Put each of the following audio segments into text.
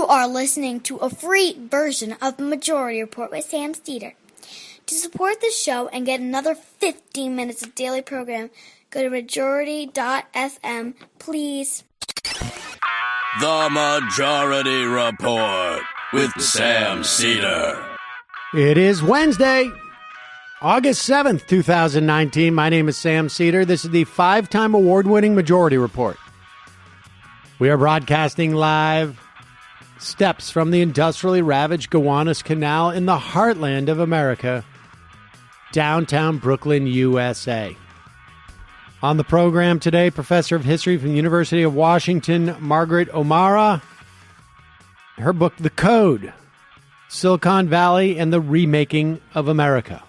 are listening to a free version of Majority Report with Sam Steeder. To support the show and get another 15 minutes of daily program, go to majority.fm, please. The Majority Report with Sam Steeder. It is Wednesday, August 7th, 2019. My name is Sam Steeder. This is the 5-time award-winning Majority Report. We are broadcasting live steps from the industrially ravaged Gowanus Canal in the heartland of America, downtown Brooklyn, USA. On the program today, Professor of History from the University of Washington, Margaret O'Mara. Her book, The Code, Silicon Valley and the Remaking of America.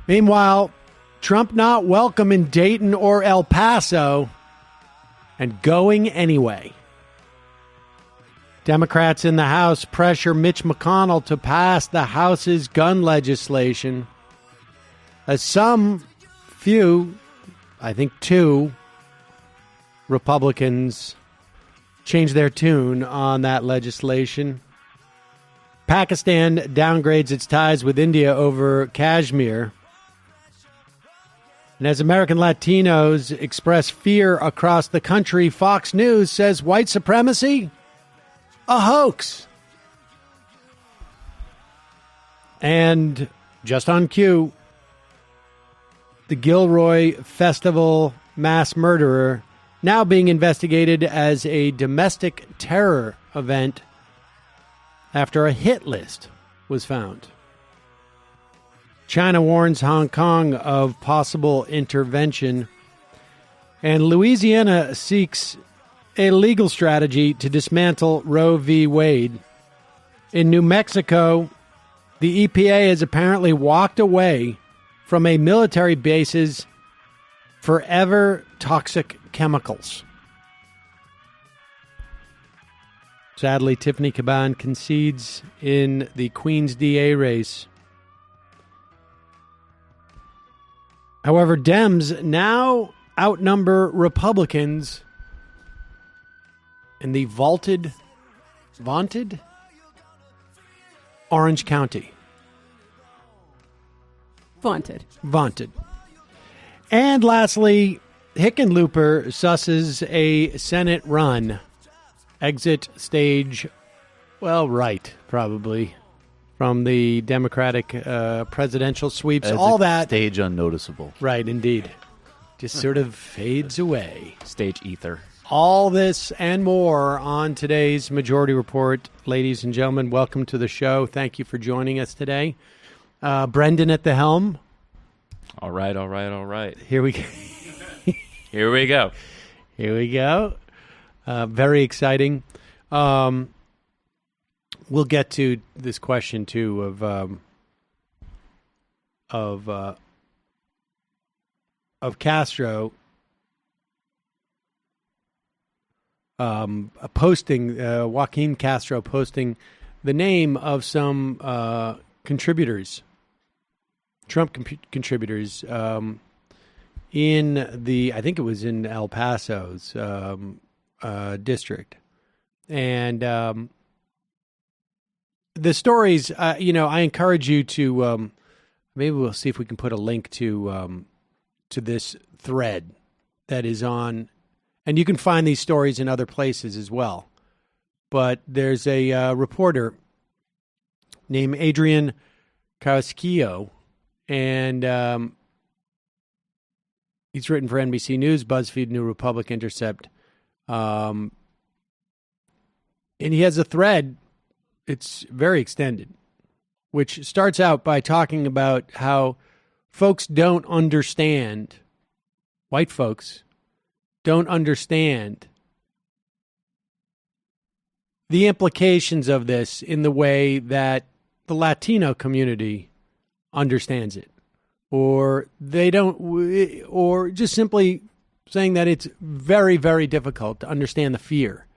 Meanwhile, Trump not welcome in Dayton or El Paso and going anyway. Democrats in the House pressure Mitch McConnell to pass the House's gun legislation, as some few, I think 2, Republicans change their tune on that legislation. Pakistan downgrades its ties with India over Kashmir. And as American Latinos express fear across the country, Fox News says white supremacy, a hoax. And just on cue, the Gilroy Festival mass murderer now being investigated as a domestic terror event after a hit list was found. China warns Hong Kong of possible intervention. And Louisiana seeks a legal strategy to dismantle Roe v. Wade. In New Mexico, the EPA has apparently walked away from a military base's forever toxic chemicals. Sadly, Tiffany Caban concedes in the Queens DA race. However, Dems now outnumber Republicans in the vaunted Orange County. Vaunted. And lastly, Hickenlooper susses a Senate run. Exit stage, right, probably, from the Democratic presidential sweeps. As all that. Stage unnoticeable. Right, indeed. Just sort of fades away. Stage ether. All this and more on today's Majority Report. Ladies and gentlemen, welcome to the show. Thank you for joining us today. Brendan at the helm. All right. Here we go. Here we go. Very exciting. We'll get to this question too of Castro posting Joaquin Castro posting the name of some contributors, Trump contributors, in the, I think it was in El Paso's district. And the stories, I encourage you to, maybe we'll see if we can put a link to this thread that is on, and you can find these stories in other places as well. But there's a reporter named Adrian Carrasquillo, and he's written for NBC News, BuzzFeed, New Republic, Intercept. And he has a thread, it's very extended, which starts out by talking about how folks don't understand, white folks don't understand the implications of this in the way that the Latino community understands it. Or they don't, or just simply saying that it's very, very difficult to understand the fear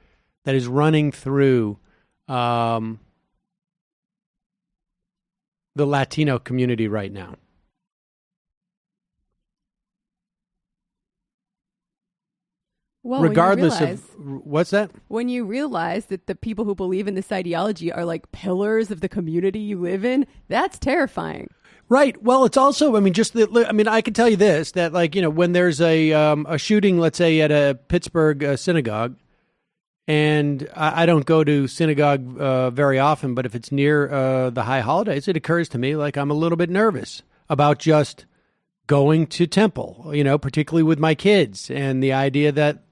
that is running through the Latino community right now. Well, regardless of what's that? When you realize that the people who believe in this ideology are like pillars of the community you live in, that's terrifying. Right. Well, it's also, I mean, I can tell you this, that like, when there's a shooting, let's say at a Pittsburgh synagogue, and I don't go to synagogue very often, but if it's near the high holidays, it occurs to me like I'm a little bit nervous about just going to temple, particularly with my kids, and the idea that,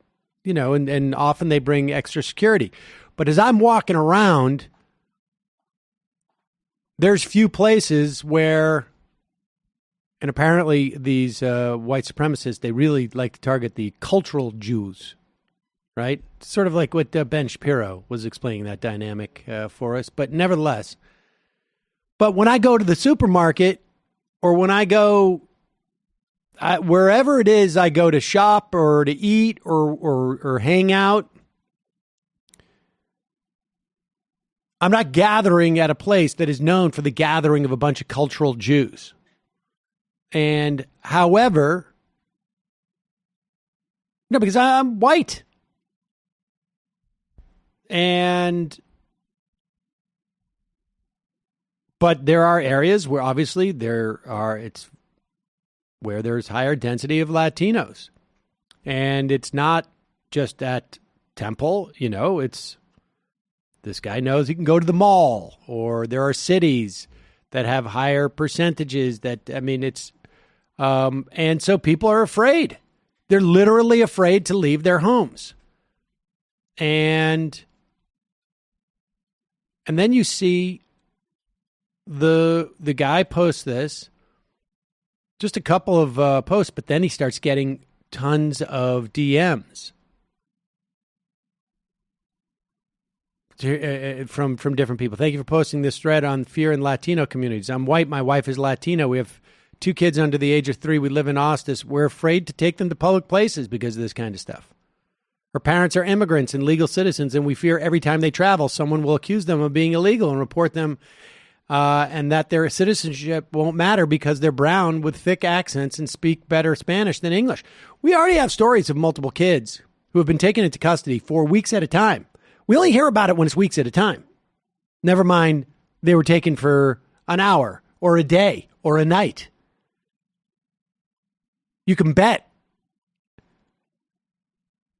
and often they bring extra security. But as I'm walking around, there's few places where, and apparently these white supremacists, they really like to target the cultural Jews, right? Sort of like what Ben Shapiro was explaining that dynamic for us. But nevertheless, when I go to the supermarket or when I go wherever it is I go to shop or to eat or hang out, I'm not gathering at a place that is known for the gathering of a bunch of cultural Jews. And however, because I'm white. But there are areas where obviously it's where there's higher density of Latinos. And it's not just at Temple, it's this guy knows he can go to the mall, or there are cities that have higher percentages and so people are afraid. They're literally afraid to leave their homes. And then you see the guy post this, just a couple of posts, but then he starts getting tons of DMs from different people. Thank you for posting this thread on fear in Latino communities. I'm white. My wife is Latino. We have 2 kids under the age of 3. We live in Austin. We're afraid to take them to public places because of this kind of stuff. Her parents are immigrants and legal citizens, and we fear every time they travel, someone will accuse them of being illegal and report them, and that their citizenship won't matter because they're brown with thick accents and speak better Spanish than English. We already have stories of multiple kids who have been taken into custody for weeks at a time. We only hear about it when it's weeks at a time. Never mind, they were taken for an hour or a day or a night. You can bet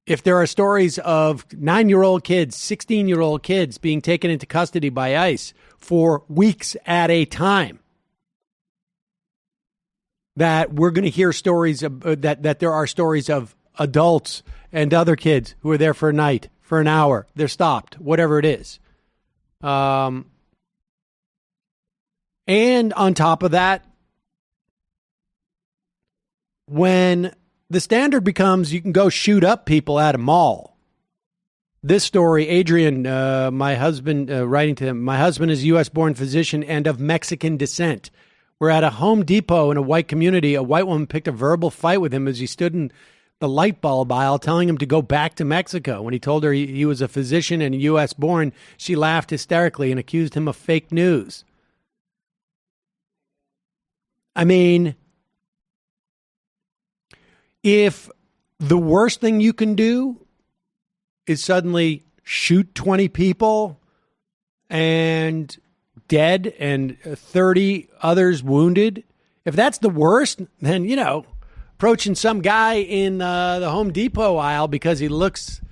if there are stories of 9-year-old kids, 16-year-old kids being taken into custody by ICE for weeks at a time, that we're going to hear stories of, that there are stories of adults and other kids who are there for a night, for an hour, they're stopped, whatever it is. And on top of that, when the standard becomes you can go shoot up people at a mall. This story, Adrian, my husband, writing to him, my husband is a U.S.-born physician and of Mexican descent. We're at a Home Depot in a white community. A white woman picked a verbal fight with him as he stood in the light bulb aisle telling him to go back to Mexico. When he told her he was a physician and U.S.-born, she laughed hysterically and accused him of fake news. I mean, if the worst thing you can do is suddenly shoot 20 people and dead and 30 others wounded, if that's the worst, then, approaching some guy in the Home Depot aisle because he looks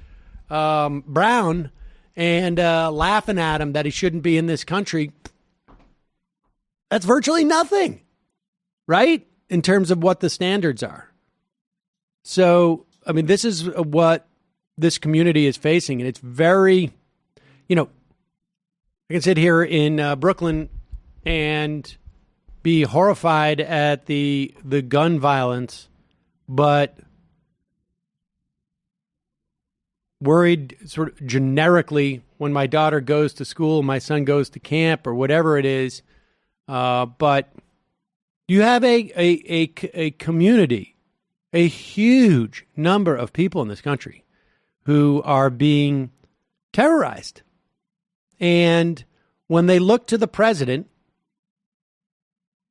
brown and laughing at him that he shouldn't be in this country, that's virtually nothing, right? In terms of what the standards are. So, I mean, this is what this community is facing, and it's very, I can sit here in Brooklyn and be horrified at the gun violence, but worried sort of generically when my daughter goes to school, my son goes to camp, or whatever it is. But you have a community, a huge number of people in this country who are being terrorized. And when they look to the president,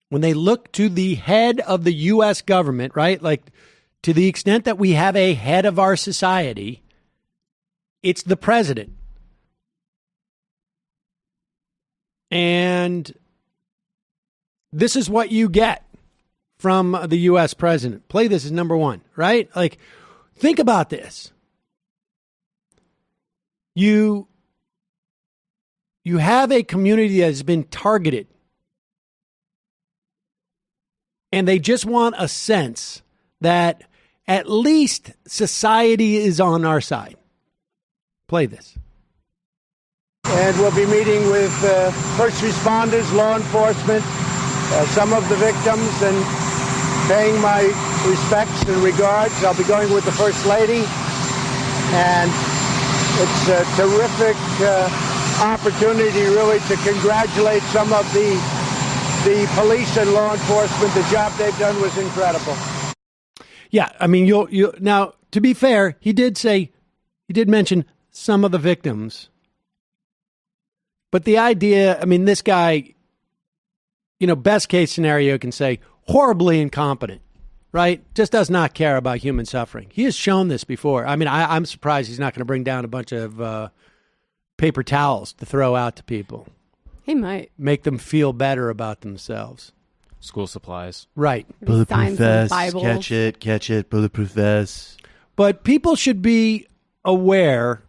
when they look to the head of the U.S. government, right? Like to the extent that we have a head of our society, it's the president. And this is what you get from the U.S. president. Play this as number one, right? Like, think about this. You have a community that has been targeted, and they just want a sense that at least society is on our side. Play this. And we'll be meeting with first responders, law enforcement, some of the victims, and paying my respects and regards. I'll be going with the First Lady, and it's a terrific opportunity really to congratulate some of the police and law enforcement. The job they've done was incredible. Yeah, I mean, you now, to be fair, he did mention some of the victims. But the idea, I mean, this guy, best case scenario can say horribly incompetent, right? Just does not care about human suffering. He has shown this before. I mean, I'm surprised he's not going to bring down a bunch of paper towels to throw out to people. He might. Make them feel better about themselves. School supplies. Right. Bulletproof vest, catch it, bulletproof vest. But people should be aware.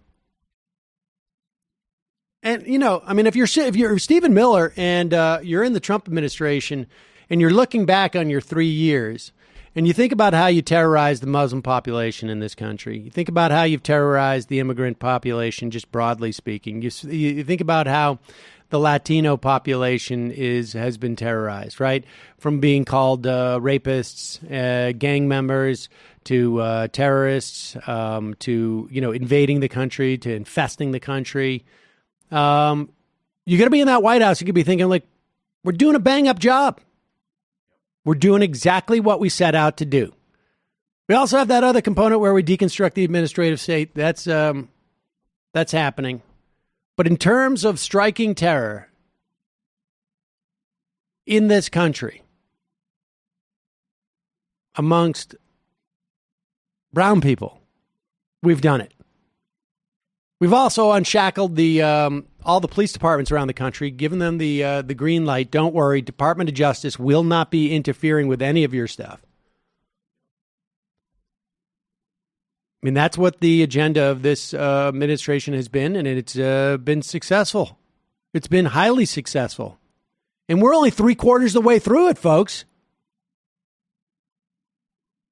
And, I mean, if you're Stephen Miller and you're in the Trump administration and you're looking back on your 3 years and you think about how you terrorized the Muslim population in this country, you think about how you've terrorized the immigrant population, just broadly speaking, you think about how the Latino population has been terrorized, right? From being called rapists, gang members, to terrorists, to, invading the country, to infesting the country. You're going to be in that White House. You could be thinking, like, we're doing a bang-up job. We're doing exactly what we set out to do. We also have that other component where we deconstruct the administrative state. That's happening. But in terms of striking terror in this country amongst brown people, we've done it. We've also unshackled all the police departments around the country, given them the green light. Don't worry, Department of Justice will not be interfering with any of your stuff. I mean, that's what the agenda of this administration has been, and it's been successful. It's been highly successful. And we're only 3/4 of the way through it, folks.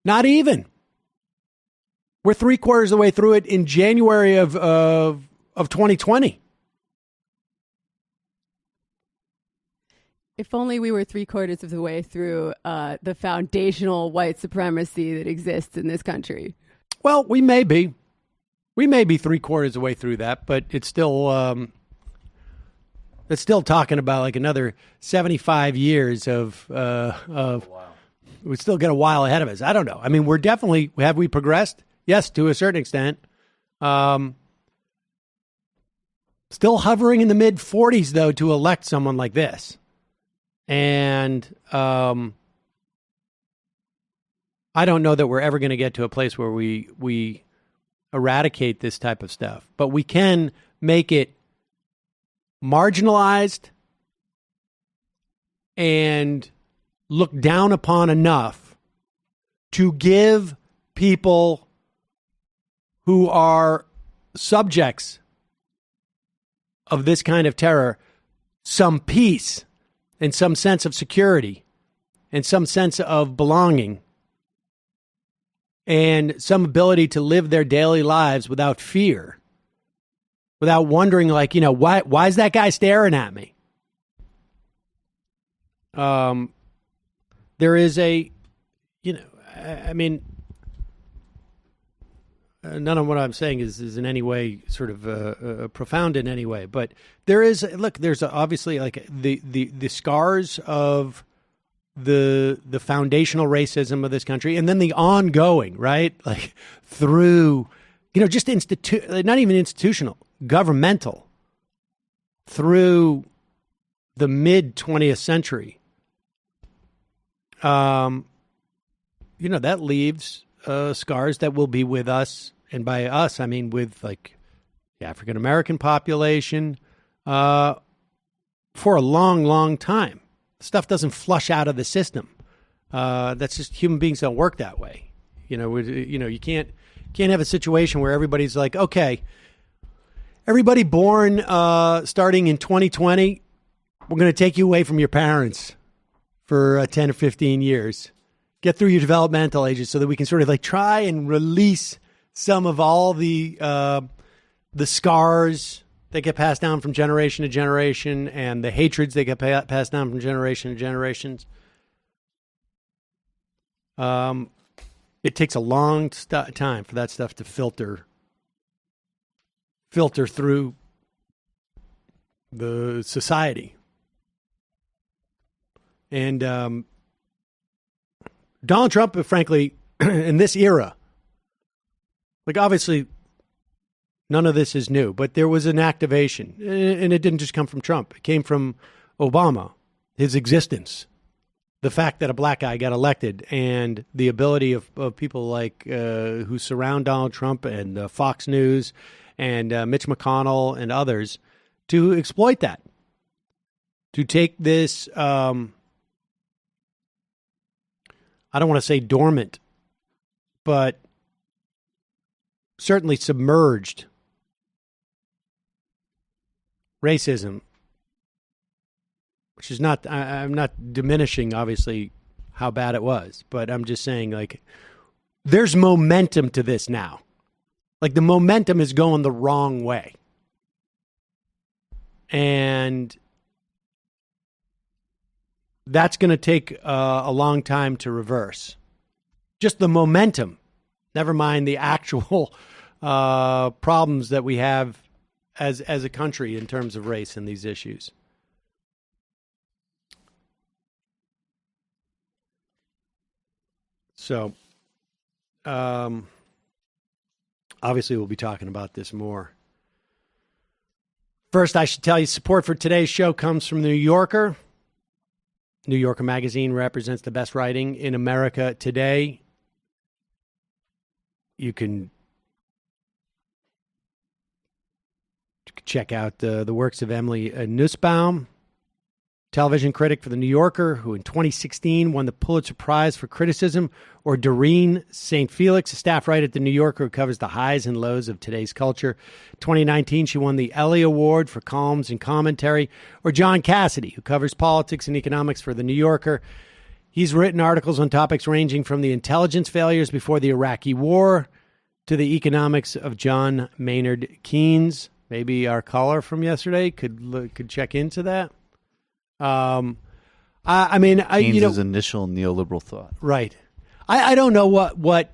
Not even. We're 3/4 of the way through it in January of 2020. If only we were 3/4 of the way through the foundational white supremacy that exists in this country. Well, we may be 3/4 of the way through that, but it's still talking about like another 75 years of we still got a while ahead of us. I don't know. I mean, have we progressed? Yes, to a certain extent. Still hovering in the mid-40s, though, to elect someone like this. And I don't know that we're ever going to get to a place where we eradicate this type of stuff. But we can make it marginalized and looked down upon enough to give people who are subjects of this kind of terror some peace and some sense of security and some sense of belonging and some ability to live their daily lives without fear, without wondering, like, why is that guy staring at me? There is none of what I'm saying is in any way sort of profound in any way, but there's obviously like the scars of the foundational racism of this country, and then the ongoing, right, like through just not even institutional, governmental, through the mid 20th century. That leaves scars that will be with us. And by us, I mean with like the African American population for a long, long time. Stuff doesn't flush out of the system. That's just human beings don't work that way. You can't have a situation where everybody's like, okay, everybody born starting in 2020, we're going to take you away from your parents for 10 or 15 years. Get through your developmental ages so that we can sort of like try and release some of all the scars that get passed down from generation to generation and the hatreds that get passed down from generation to generations. It takes a long time for that stuff to filter through the society. And Donald Trump, frankly, in this era, like obviously none of this is new, but there was an activation, and it didn't just come from Trump. It came from Obama, his existence, the fact that a black guy got elected, and the ability of people like who surround Donald Trump and Fox News and Mitch McConnell and others to exploit that, to take this, I don't want to say dormant, but certainly submerged racism, which is not, I'm not diminishing, obviously, how bad it was, but I'm just saying, like, there's momentum to this now. Like, the momentum is going the wrong way. And that's going to take a long time to reverse. Just the momentum, never mind the actual problems that we have as a country in terms of race and these issues. So, obviously, we'll be talking about this more. First, I should tell you, support for today's show comes from The New Yorker. New Yorker magazine represents the best writing in America today. You can check out the works of Emily Nussbaum, television critic for The New Yorker, who in 2016 won the Pulitzer Prize for Criticism, or Doreen St. Felix, a staff writer at The New Yorker who covers the highs and lows of today's culture. 2019, she won the Ellie Award for columns and commentary, or John Cassidy, who covers politics and economics for The New Yorker. He's written articles on topics ranging from the intelligence failures before the Iraqi War to the economics of John Maynard Keynes. Maybe our caller from yesterday could check into that. I mean, Keynes's initial neoliberal thought. Right. I don't know what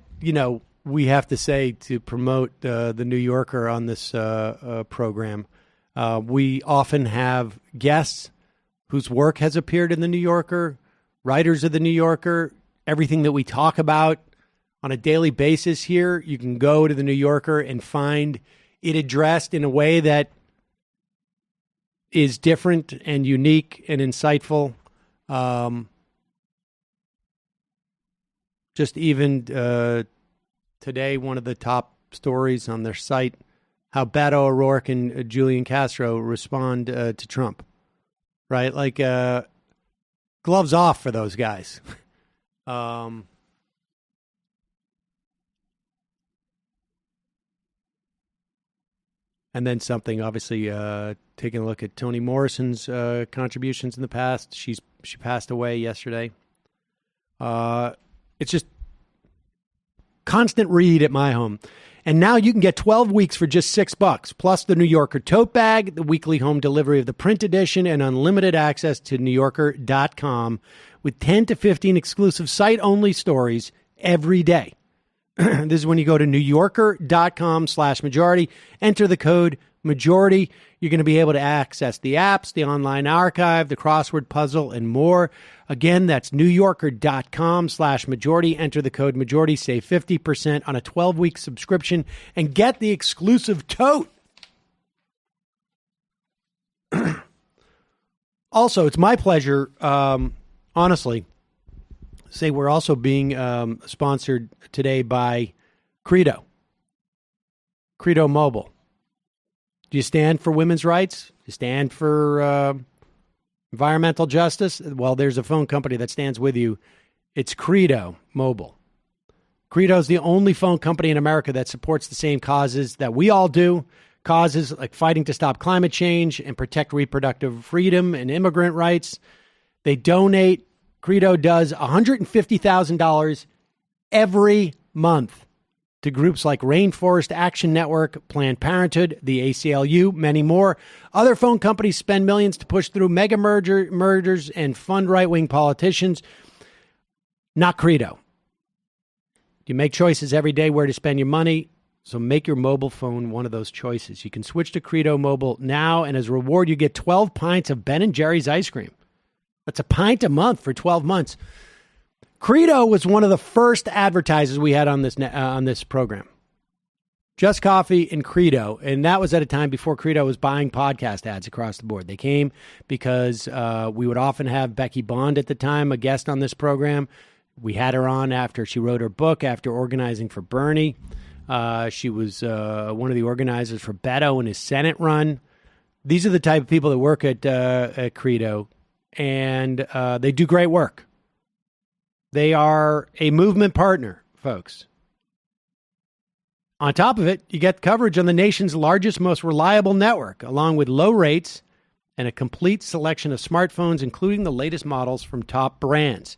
we have to say to promote the New Yorker on this program. We often have guests whose work has appeared in the New Yorker, writers of the New Yorker. Everything that we talk about on a daily basis here, you can go to the New Yorker and find it addressed in a way that is different and unique and insightful. Just even today, one of the top stories on their site, how Beto O'Rourke and Julian Castro respond to Trump, right? Like, gloves off for those guys. And then something, obviously, taking a look at Toni Morrison's contributions in the past. She passed away yesterday. It's just constant read at my home. And now you can get 12 weeks for just $6, plus the New Yorker tote bag, the weekly home delivery of the print edition, and unlimited access to NewYorker.com with 10 to 15 exclusive site-only stories every day. This is when you go to NewYorker.com/majority, enter the code majority. You're going to be able to access the apps, the online archive, the crossword puzzle, and more. Again, that's NewYorker.com/majority. Enter the code majority, save 50% on a 12-week subscription, and get the exclusive tote. Also, it's my pleasure, honestly, say we're also being sponsored today by Credo Mobile. Do you stand for women's rights? Do you stand for environmental justice? Well, there's a phone company that stands with you. It's Credo Mobile. Credo is the only phone company in America that supports the same causes that we all do. Causes like fighting to stop climate change and protect reproductive freedom and immigrant rights. They donate. Credo does $150,000 every month to groups like Rainforest Action Network, Planned Parenthood, the ACLU, many more. Other phone companies spend millions to push through mega murders and fund right-wing politicians. Not Credo. You make choices every day where to spend your money. So make your mobile phone one of those choices. You can switch to Credo Mobile now, and as a reward, you get 12 pints of Ben & Jerry's ice cream. That's a pint a month for 12 months. Credo was one of the first advertisers we had on this program. Just Coffee and Credo, and that was at a time before Credo was buying podcast ads across the board. They came because we would often have Becky Bond at the time, a guest on this program. We had her on after she wrote her book, after organizing for Bernie. She was one of the organizers for Beto in his Senate run. These are the type of people that work at Credo, and they do great work. They are a movement partner, folks. On top of it, you get coverage on the nation's largest, most reliable network, along with low rates and a complete selection of smartphones, including the latest models from top brands.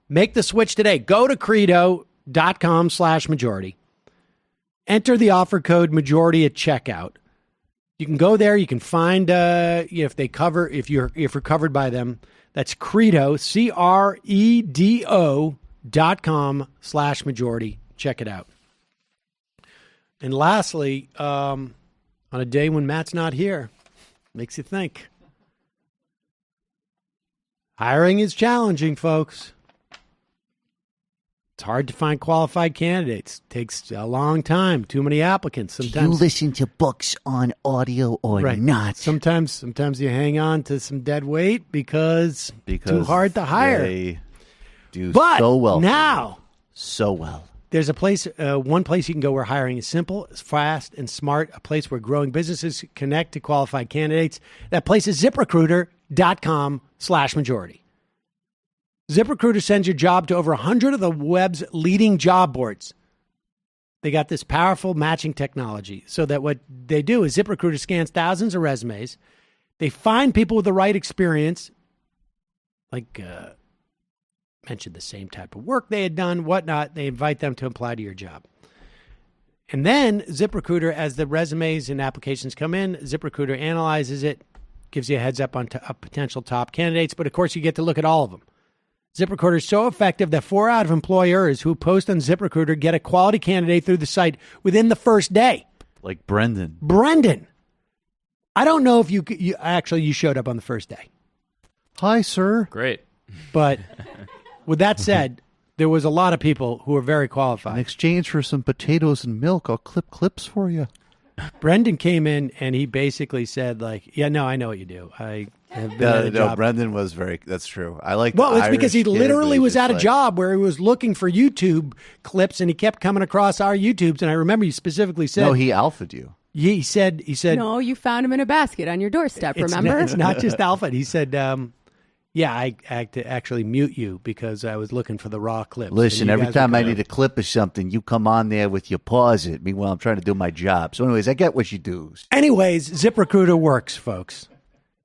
Make the switch today. Go to credo.com/majority. Enter the offer code majority at checkout. You can go there. You can find if you're covered by them. That's Credo, credo.com/majority. Check it out. And lastly, on a day when Matt's not here, makes you think. Hiring is challenging, folks. It's hard to find qualified candidates. Takes a long time. Too many applicants. Sometimes do you listen to books on audio or not? Sometimes you hang on to some dead weight because too hard to hire. They do but so well. Now, so well. There's a place, one place you can go where hiring is simple, fast, and smart. A place where growing businesses connect to qualified candidates. That place is ZipRecruiter.com/majority. ZipRecruiter sends your job to over 100 of the web's leading job boards. They got this powerful matching technology so that what they do is ZipRecruiter scans thousands of resumes. They find people with the right experience, like mentioned the same type of work they had done, whatnot. They invite them to apply to your job. And then ZipRecruiter, as the resumes and applications come in, ZipRecruiter analyzes it, gives you a heads up on potential top candidates. But, of course, you get to look at all of them. ZipRecruiter is so effective that 4 out of employers who post on ZipRecruiter get a quality candidate through the site within the first day. Like Brendan. I don't know if you showed up on the first day. Hi, sir. Great. But with that said, there was a lot of people who were very qualified. In exchange for some potatoes and milk, I'll clip clips for you. Brendan came in and he basically said, like, yeah, no, I know what you do. I have been at a job. Brendan was that's true. I like Well, it's because he literally was at a job where he was looking for YouTube clips and he kept coming across our YouTubes. And I remember you specifically said. No, he alphaed you. He said. No, you found him in a basket on your doorstep, remember? It's not just alpha. He said, yeah, I had to actually mute you because I was looking for the raw clips. Listen, every time I need a clip of something, you come on there with your paws at me while I'm trying to do my job. So anyways, I get what you do. Anyways, ZipRecruiter works, folks.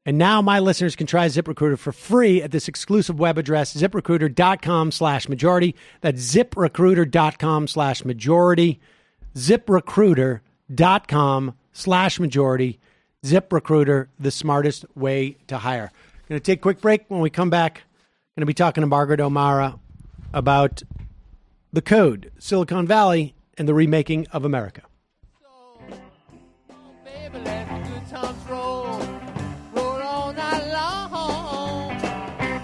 And now my listeners can try ZipRecruiter for free at this exclusive web address, ZipRecruiter.com/majority. That's ZipRecruiter.com/majority. ZipRecruiter.com/majority. ZipRecruiter, the smartest way to hire. Going to take a quick break. When we come back, going to be talking to Margaret O'Mara about the code, Silicon Valley, and the remaking of America. Baby, let the good times roll all night long.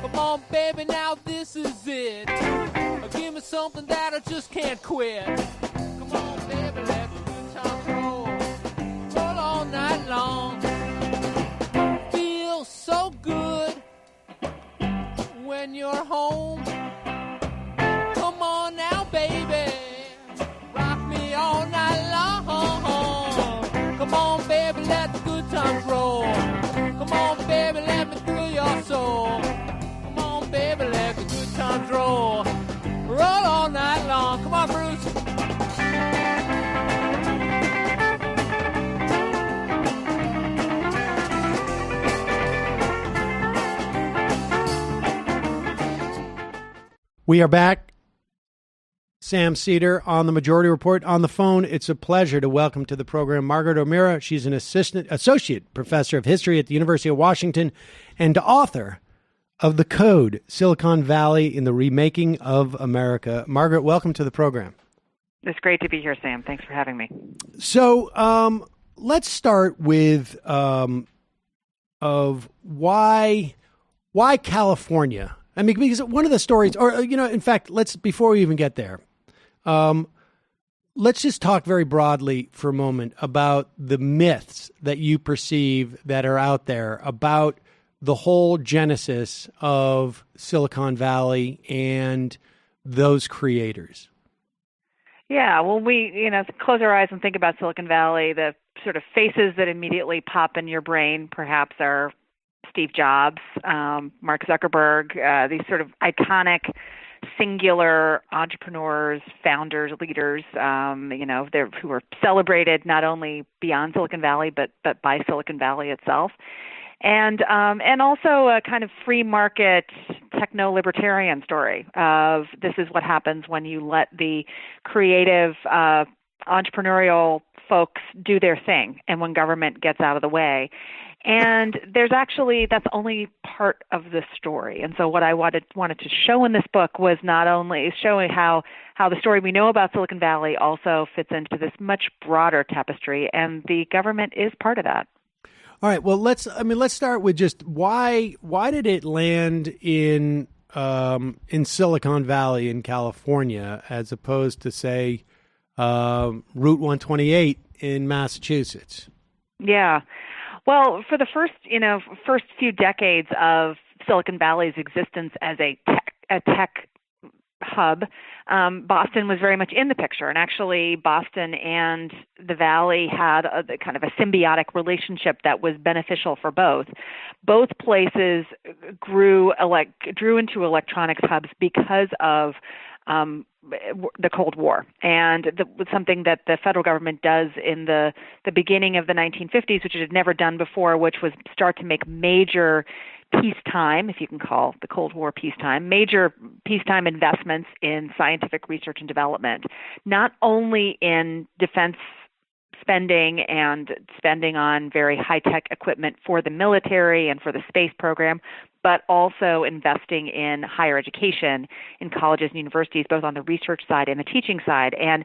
Come on, baby, now this is it. Give me something that I just can't quit. Come on, baby, let the good times roll all night long. Feels so good when you're home We are back. Sam Cedar on the Majority Report. On the phone, it's a pleasure to welcome to the program Margaret O'Mara. She's an associate professor of history at the University of Washington and author of The Code, Silicon Valley in the Remaking of America. Margaret, welcome to the program. It's great to be here, Sam. Thanks for having me. So let's start with of why California. I mean, because one of the stories, or in fact, before we even get there, let's just talk very broadly for a moment about the myths that you perceive that are out there about the whole genesis of Silicon Valley and those creators. Yeah, well, we close our eyes and think about Silicon Valley. The sort of faces that immediately pop in your brain, perhaps, are Steve Jobs, Mark Zuckerberg, these sort of iconic, singular entrepreneurs, founders, leaders, who are celebrated not only beyond Silicon Valley, but by Silicon Valley itself. And also a kind of free market techno-libertarian story of this is what happens when you let the creative entrepreneurial folks do their thing and when government gets out of the way. And that's only part of the story. And so what I wanted to show in this book was not only showing how the story we know about Silicon Valley also fits into this much broader tapestry, and the government is part of that. All right. Well, let's start with just why did it land in Silicon Valley in California as opposed to, say, Route 128 in Massachusetts? Yeah. Well, for the first few decades of Silicon Valley's existence as a tech hub, Boston was very much in the picture. And actually, Boston and the Valley had a kind of a symbiotic relationship that was beneficial for both. Both places drew into electronics hubs because of the Cold War, and something that the federal government does in the beginning of the 1950s, which it had never done before, which was start to make major peacetime, if you can call the Cold War peacetime, major peacetime investments in scientific research and development, not only in defense spending and spending on very high-tech equipment for the military and for the space program, but also investing in higher education in colleges and universities, both on the research side and the teaching side. And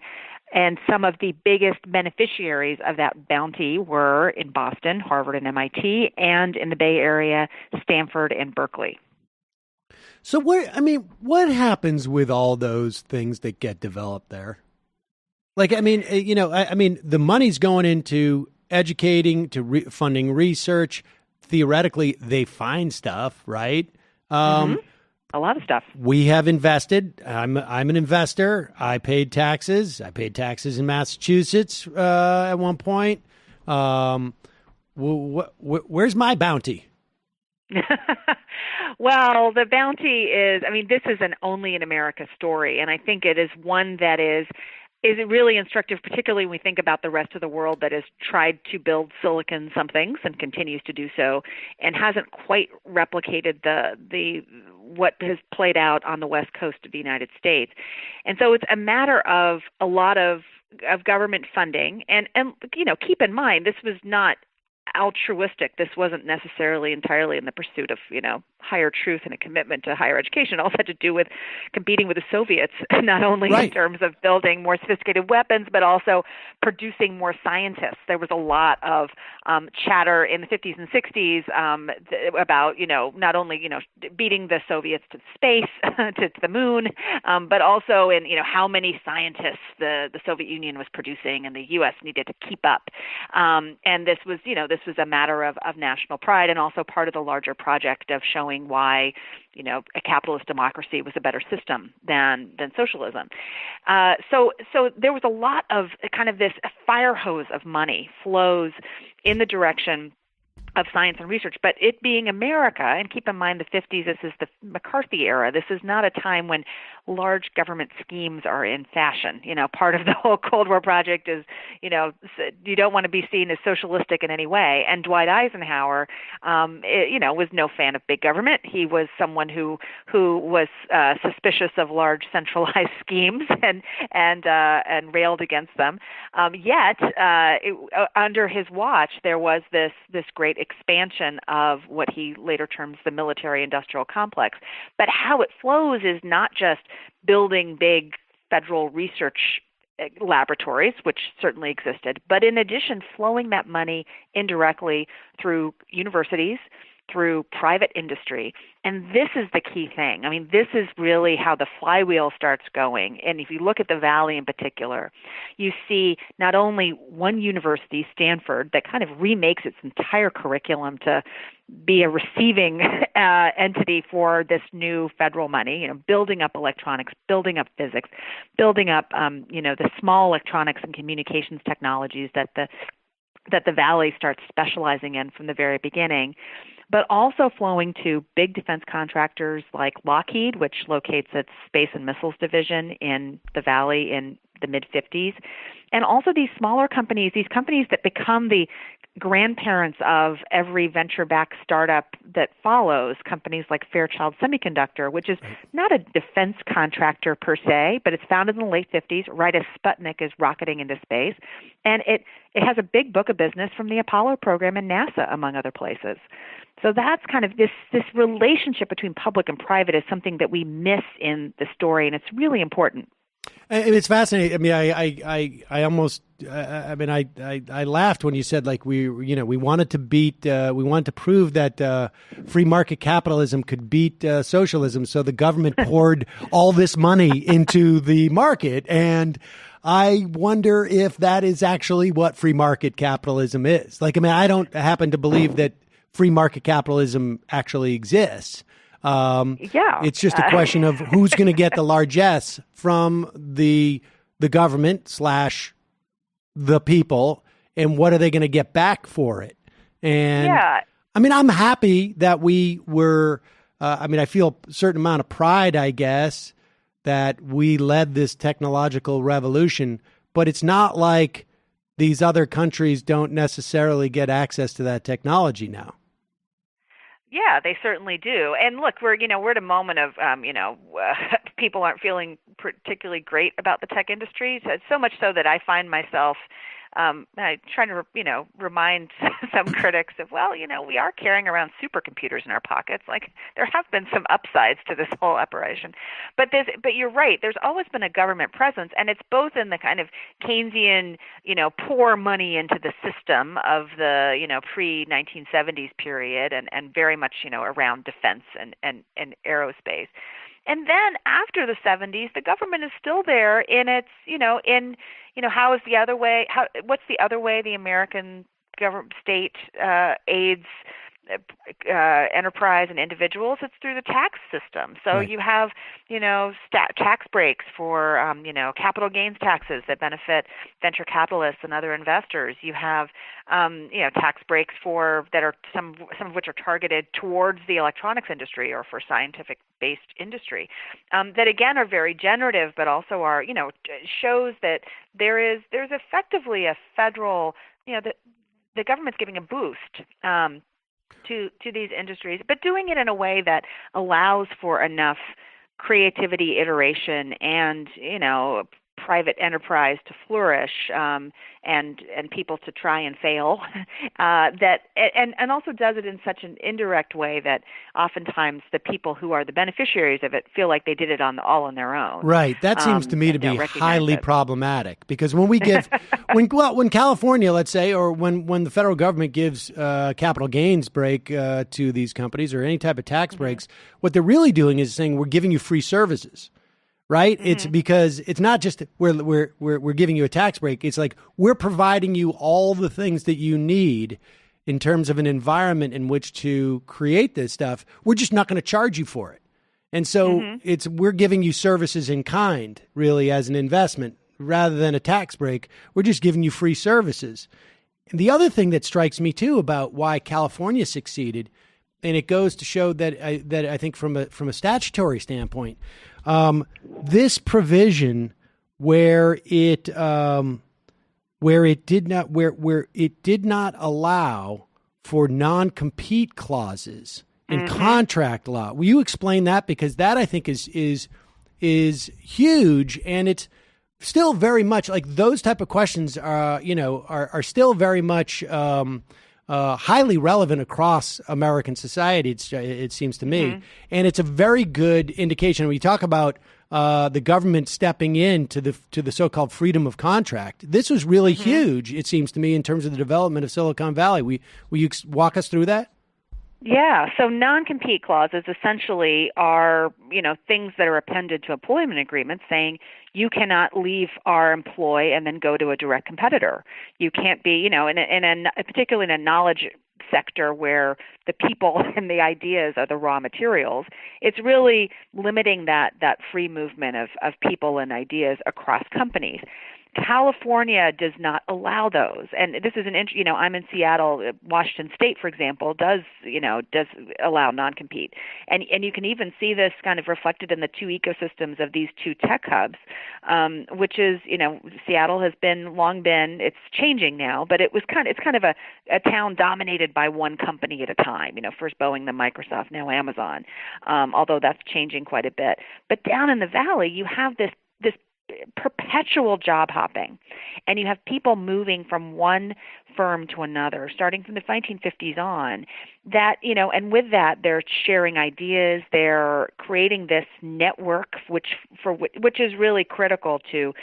some of the biggest beneficiaries of that bounty were in Boston, Harvard and MIT, and in the Bay Area, Stanford and Berkeley. So what happens with all those things that get developed there? The money's going into educating, to funding research. Theoretically, they find stuff, right? A lot of stuff. We have invested. I'm an investor. I paid taxes. I paid taxes in Massachusetts at one point. Where's my bounty? Well, the bounty is, this is an only in America story, and I think it is one that is really instructive, particularly when we think about the rest of the world that has tried to build silicon somethings and continues to do so, and hasn't quite replicated the what has played out on the West Coast of the United States. And so it's a matter of a lot of government funding, and keep in mind, this was not altruistic. This wasn't necessarily entirely in the pursuit of, higher truth and a commitment to higher education. It also had to do with competing with the Soviets, not only in terms of building more sophisticated weapons, but also producing more scientists. There was a lot of chatter in the 50s and 60s about, not only, beating the Soviets to space, to the moon, but also in, how many scientists the Soviet Union was producing and the U.S. needed to keep up. And this was a matter of national pride, and also part of the larger project of showing why, a capitalist democracy was a better system than socialism. So there was a lot of kind of this fire hose of money flows in the direction of science and research, but it being America, and keep in mind the 50s, this is the McCarthy era. This is not a time when large government schemes are in fashion. Part of the whole Cold War project is, you don't want to be seen as socialistic in any way. And Dwight Eisenhower, was no fan of big government. He was someone who was suspicious of large centralized schemes and railed against them. Yet, under his watch, there was this great expansion of what he later terms the military-industrial complex. But how it flows is not just building big federal research laboratories, which certainly existed, but in addition, flowing that money indirectly through universities, through private industry. And this is the key thing. I mean, this is really how the flywheel starts going. And if you look at the Valley in particular, you see not only one university, Stanford, that kind of remakes its entire curriculum to be a receiving entity for this new federal money, building up electronics, building up physics, building up, the small electronics and communications technologies that the Valley starts specializing in from the very beginning, but also flowing to big defense contractors like Lockheed, which locates its Space and Missiles Division in the Valley in the mid-50s, and also these smaller companies, these companies that become the grandparents of every venture-backed startup that follows, companies like Fairchild Semiconductor, which is not a defense contractor per se, but it's founded in the late 50s, right as Sputnik is rocketing into space. And it has a big book of business from the Apollo program and NASA, among other places. So that's kind of this relationship between public and private is something that we miss in the story, and it's really important. And it's fascinating. I mean, I almost, I laughed when you said like we wanted to prove that free market capitalism could beat socialism. So the government poured all this money into the market. And I wonder if that is actually what free market capitalism is. Like, I mean, I don't happen to believe that free market capitalism actually exists. It's just a question of who's going to get the largesse from the government / the people, and what are they going to get back for it? And I mean, I'm happy that we were. I feel a certain amount of pride, I guess, that we led this technological revolution. But it's not like these other countries don't necessarily get access to that technology now. Yeah, they certainly do. And look, we're at a moment of people aren't feeling particularly great about the tech industry. So much so that I find myself trying to remind some critics of, we are carrying around supercomputers in our pockets. Like, there have been some upsides to this whole operation, but you're right. There's always been a government presence, and it's both in the kind of Keynesian pour money into the system of the pre-1970s period, and very much around defense and aerospace. And then after the 70s, the government is still there in its, how is the other way? What's the other way the American government state aids enterprise and individuals? It's through the tax system. So you have, tax breaks for, capital gains taxes that benefit venture capitalists and other investors. You have, tax breaks that are some of which are targeted towards the electronics industry or for scientific-based industry, that again are very generative, but also are, shows that there's effectively a federal, the government's giving a boost to these industries, but doing it in a way that allows for enough creativity, iteration, and private enterprise to flourish, and people to try and fail, and also does it in such an indirect way that oftentimes the people who are the beneficiaries of it feel like they did it all on their own. Right. That seems to me to be highly problematic, because when we give, when California, let's say, or when the federal government gives capital gains break to these companies or any type of tax breaks, what they're really doing is saying we're giving you free services. Right? Mm-hmm. It's because it's not just we're giving you a tax break. It's like we're providing you all the things that you need in terms of an environment in which to create this stuff. We're just not going to charge you for it. And so we're giving you services in kind, really, as an investment rather than a tax break. We're just giving you free services. And the other thing that strikes me too about why California succeeded, and it goes to show that I think from a statutory standpoint, This provision where it did not allow for non-compete clauses in contract law. Will you explain that? Because that, I think, is huge, and it's still very much like those type of questions are still very much highly relevant across American society. It seems to me, and it's a very good indication. When you talk about the government stepping in to the so-called freedom of contract, this was really huge. It seems to me in terms of the development of Silicon Valley. Will you walk us through that? Yeah, so non-compete clauses essentially are, things that are appended to employment agreements saying you cannot leave our employ and then go to a direct competitor. You can't be, particularly in a knowledge sector where the people and the ideas are the raw materials, it's really limiting that free movement of people and ideas across companies. California does not allow those, and this is I'm in Seattle. Washington State, for example, does allow non-compete, and you can even see this kind of reflected in the two ecosystems of these two tech hubs, which is Seattle has long been. It's changing now, but it's kind of a town dominated by one company at a time. First Boeing, then Microsoft, now Amazon. Although that's changing quite a bit, but down in the valley, you have this perpetual job hopping, and you have people moving from one firm to another, starting from the 1950s on, that, and with that, they're sharing ideas, they're creating this network, which is really critical to,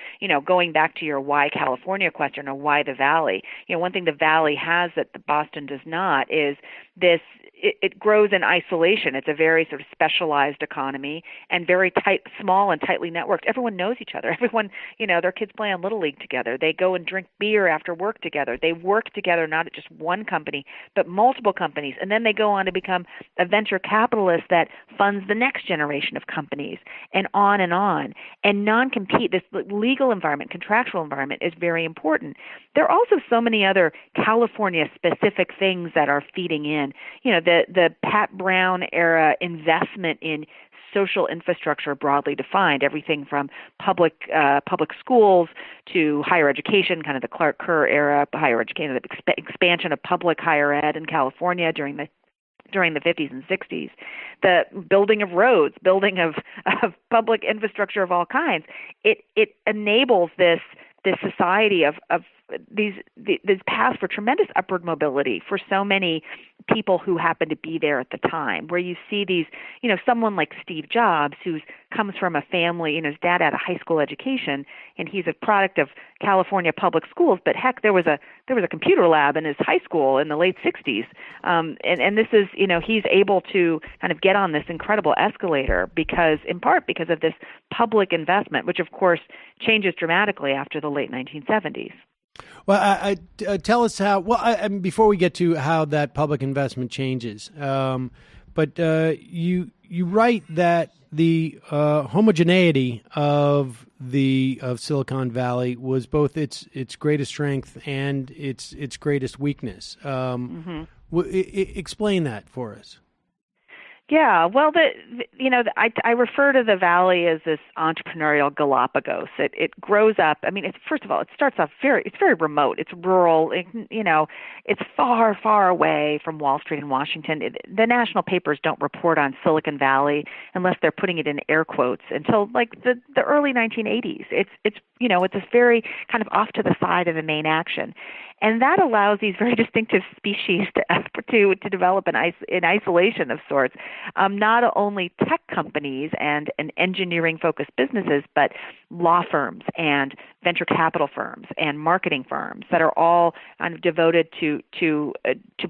going back to your why California question or why the Valley. One thing the Valley has that the Boston does not is this. It grows in isolation. It's a very sort of specialized economy and very small and tightly networked. Everyone knows each other. Everyone, their kids play on Little League together. They go and drink beer after work together. They work together not at just one company, but multiple companies. And then they go on to become a venture capitalist that funds the next generation of companies, and on and on. And non-compete, this legal environment, contractual environment, is very important. There are also so many other California-specific things that are feeding in. The Pat Brown era investment in social infrastructure broadly defined, everything from public schools to higher education, kind of the Clark Kerr era, higher education, the expansion of public higher ed in California during the 50s and 60s, the building of roads, building of public infrastructure of all kinds. It enables this society of these paths for tremendous upward mobility for so many people who happen to be there at the time, where you see these, someone like Steve Jobs, who comes from a family, his dad had a high school education, and he's a product of California public schools. But heck, there was a computer lab in his high school in the late 60s. And this is, he's able to kind of get on this incredible escalator in part because of this public investment, which of course changes dramatically after the late 1970s. Well, tell us how. Well, before we get to how that public investment changes, but you write that the homogeneity of Silicon Valley was both its greatest strength and its greatest weakness. Explain that for us. Yeah, well, I refer to the Valley as this entrepreneurial Galapagos. It grows up. I mean, first of all, it starts off it's very remote. It's rural. It's far, far away from Wall Street and Washington. The national papers don't report on Silicon Valley unless they're putting it in air quotes until like the early 1980s. It's this very kind of off to the side of the main action. And that allows these very distinctive species to develop in isolation of sorts. Not only tech companies and engineering-focused businesses, but law firms and venture capital firms and marketing firms that are all kind of devoted to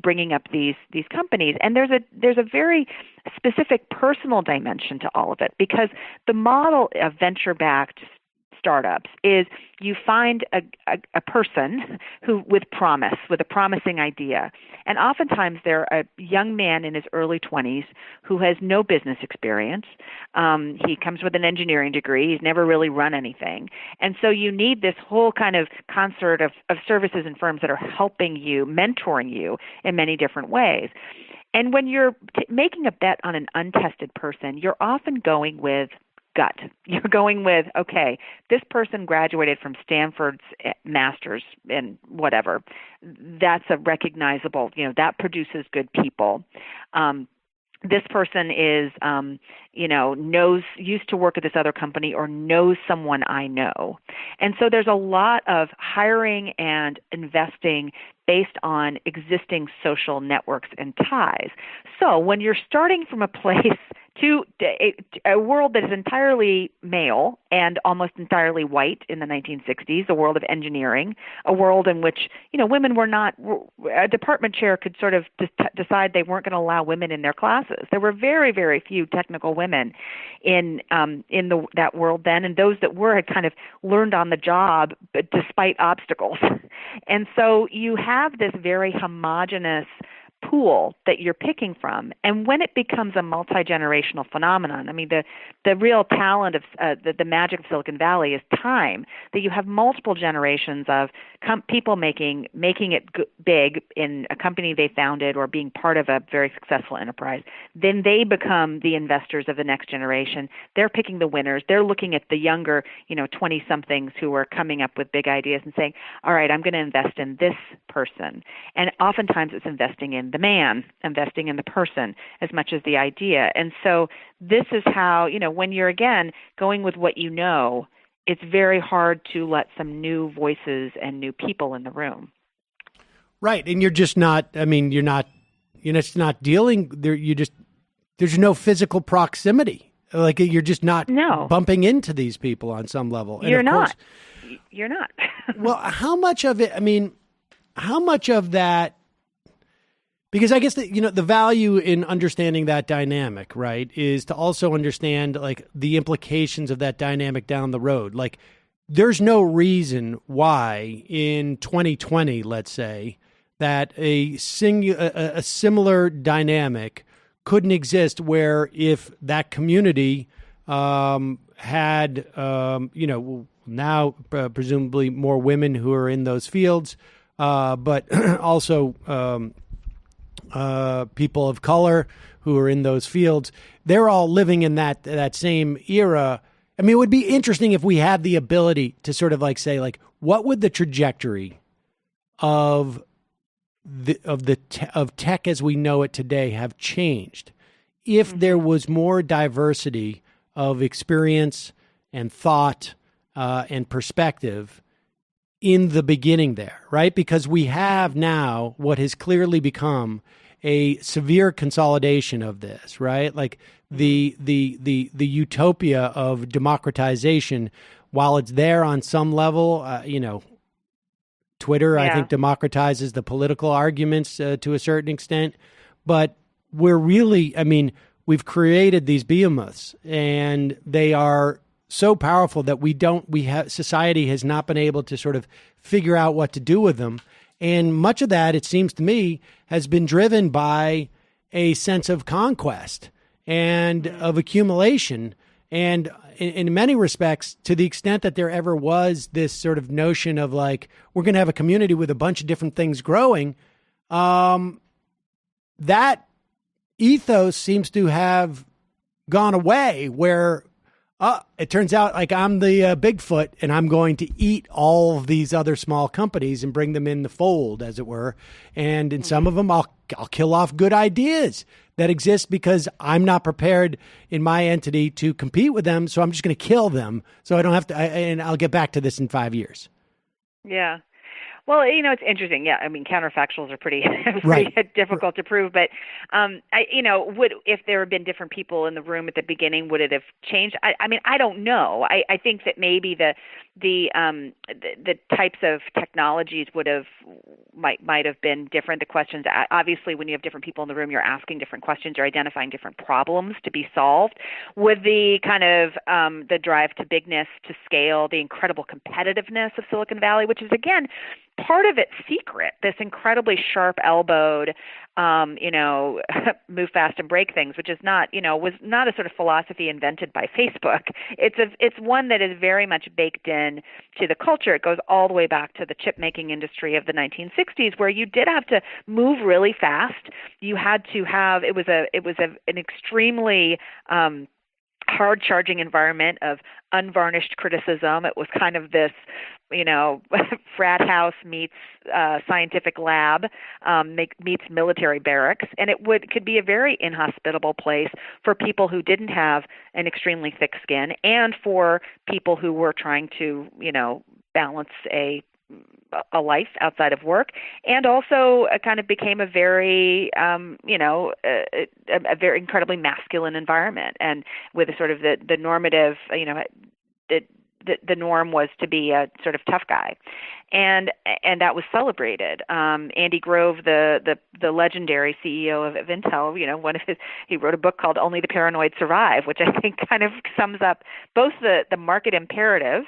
bringing up these companies. And there's a very specific personal dimension to all of it, because the model of venture-backed startups is you find a person who with a promising idea. And oftentimes they're a young man in his early 20s who has no business experience. He comes with an engineering degree. He's never really run anything. And so you need this whole kind of concert of services and firms that are helping you, mentoring you in many different ways. And when you're making a bet on an untested person, you're often going with gut. You're going with, okay, this person graduated from Stanford's master's in whatever. That's a recognizable, that produces good people. This person is, used to work at this other company or knows someone I know. And so there's a lot of hiring and investing based on existing social networks and ties. So when you're starting from a place to a world that is entirely male and almost entirely white in the 1960s, a world of engineering, a world in which, women were not, a department chair could sort of decide they weren't going to allow women in their classes. There were very, very few technical women in that world then, and those that were had kind of learned on the job despite obstacles. And so you have this very homogenous pool that you're picking from. And when it becomes a multi-generational phenomenon, I mean, the real talent of the magic of Silicon Valley is time, that you have multiple generations of people making it big in a company they founded or being part of a very successful enterprise. Then they become the investors of the next generation. They're picking the winners. They're looking at the younger, 20-somethings who are coming up with big ideas and saying, all right, I'm going to invest in this person. And oftentimes it's investing in the man, investing in the person as much as the idea. And so this is how, when you're, again, going with what you know, it's very hard to let some new voices and new people in the room. Right. And you're just not, it's not dealing there. There's no physical proximity. Like you're just not bumping into these people on some level. And you're not. You're not. Well, how much of it, how much of that, because I guess that, the value in understanding that dynamic, right, is to also understand like the implications of that dynamic down the road. Like there's no reason why in 2020, let's say, that a similar dynamic couldn't exist where if that community had, now presumably more women who are in those fields, but also people of color who are in those fields, they're all living in that same era. I mean, it would be interesting if we had the ability to sort of like say, like, what would the trajectory of tech as we know it today have changed if there was more diversity of experience and thought and perspective in the beginning there, right? Because we have now what has clearly become a severe consolidation of this, right? Like the utopia of democratization, while it's there on some level, Twitter, I think, democratizes the political arguments to a certain extent, but we're really, we've created these behemoths and they are so powerful that society has not been able to sort of figure out what to do with them. And much of that, it seems to me, has been driven by a sense of conquest and of accumulation. And in many respects, to the extent that there ever was this sort of notion of like, we're going to have a community with a bunch of different things growing, that ethos seems to have gone away where it turns out like I'm the Bigfoot and I'm going to eat all of these other small companies and bring them in the fold, as it were. And in some of them, I'll kill off good ideas that exist because I'm not prepared in my entity to compete with them. So I'm just going to kill them. So I don't have to, and I'll get back to this in 5 years. Yeah. Well, it's interesting. Yeah, counterfactuals are pretty difficult to prove. But, if there had been different people in the room at the beginning, would it have changed? I don't know. I think that maybe the types of technologies might have been different. The questions, obviously, when you have different people in the room, you're asking different questions, you're identifying different problems to be solved. With the kind of the drive to bigness, to scale, the incredible competitiveness of Silicon Valley, which is again part of its secret, this incredibly sharp-elbowed, move fast and break things, which is was not a sort of philosophy invented by Facebook. It's one that is very much baked in to the culture. It goes all the way back to the chip-making industry of the 1960s, where you did have to move really fast. You had to have an extremely hard-charging environment of unvarnished criticism. It was kind of this, frat house meets scientific lab, meets military barracks, and could be a very inhospitable place for people who didn't have an extremely thick skin, and for people who were trying to, balance a life outside of work, and also kind of became a very, a very incredibly masculine environment, and with a sort of the normative, the norm was to be a sort of tough guy, and that was celebrated. Andy Grove, the legendary CEO of Intel, he wrote a book called "Only the Paranoid Survive," which I think kind of sums up both the market imperative.